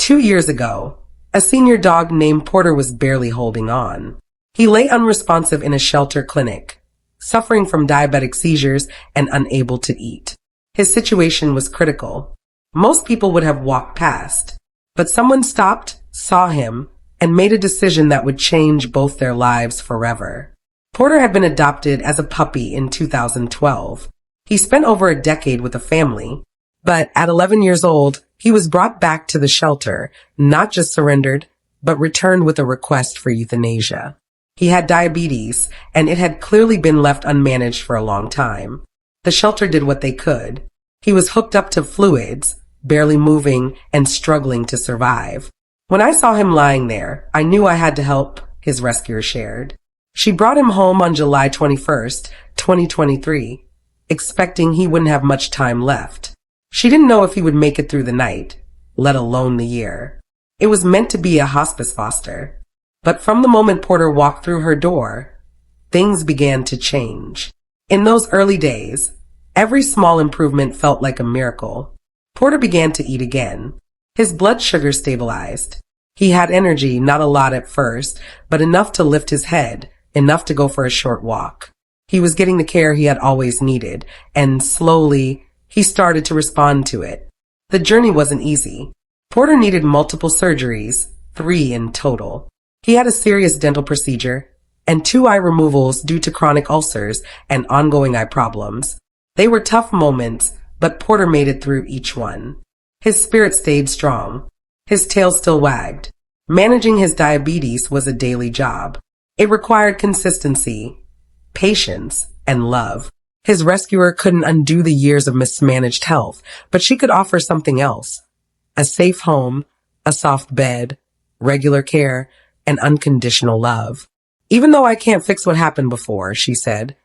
2 years ago, a senior dog named Porter was barely holding on. He lay unresponsive in a shelter clinic, suffering from diabetic seizures and unable to eat. His situation was critical. Most people would have walked past, but someone stopped, saw him, and made a decision that would change both their lives forever. Porter had been adopted as a puppy in 2012. He spent over a decade with a family, but at 11 years old, he was brought back to the shelter, not just surrendered, but returned with a request for euthanasia. He had diabetes, and it had clearly been left unmanaged for a long time. The shelter did what they could. He was hooked up to fluids, barely moving and struggling to survive. When I saw him lying there, I knew I had to help, his rescuer shared. She brought him home on July 21st, 2023, expecting he wouldn't have much time left. She didn't know if he would make it through the night, let alone the year. It was meant to be a hospice foster. But from the moment Porter walked through her door, things began to change. In those early days, every small improvement felt like a miracle. Porter began to eat again. His blood sugar stabilized. He had energy, not a lot at first, but enough to lift his head, enough to go for a short walk. He was getting the care he had always needed, and slowly, he started to respond to it. The journey wasn't easy. Porter needed multiple surgeries, 3 in total. He had a serious dental procedure and 2 eye removals due to chronic ulcers and ongoing eye problems. They were tough moments, but Porter made it through each one. His spirit stayed strong. His tail still wagged. Managing his diabetes was a daily job. It required consistency, patience, and love. His rescuer couldn't undo the years of mismanaged health, but she could offer something else. A safe home, a soft bed, regular care, and unconditional love. Even though I can't fix what happened before, she said,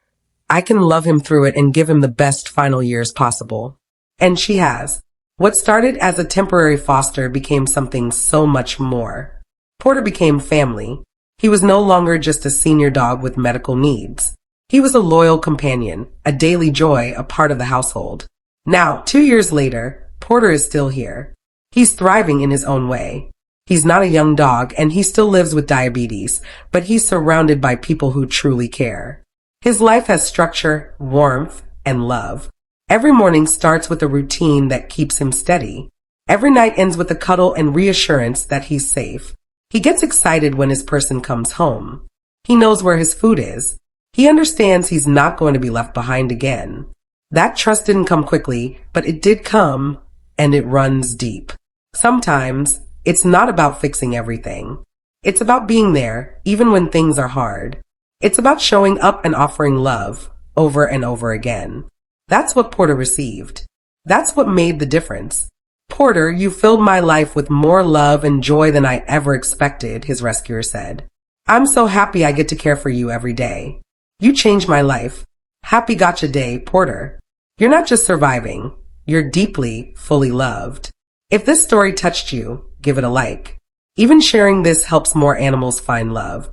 I can love him through it and give him the best final years possible. And she has. What started as a temporary foster became something so much more. Porter became family. He was no longer just a senior dog with medical needs. He was a loyal companion, a daily joy, a part of the household. Now, 2 years later, Porter is still here. He's thriving in his own way. He's not a young dog, and he still lives with diabetes, but he's surrounded by people who truly care. His life has structure, warmth, and love. Every morning starts with a routine that keeps him steady. Every night ends with a cuddle and reassurance that he's safe. He gets excited when his person comes home. He knows where his food is. He understands he's not going to be left behind again. That trust didn't come quickly, but it did come, and it runs deep. Sometimes, it's not about fixing everything. It's about being there, even when things are hard. It's about showing up and offering love, over and over again. That's what Porter received. That's what made the difference. Porter, you filled my life with more love and joy than I ever expected, his rescuer said. I'm so happy I get to care for you every day. You changed my life. Happy Gotcha Day, Porter. You're not just surviving. You're deeply, fully loved. If this story touched you, give it a like. Even sharing this helps more animals find love.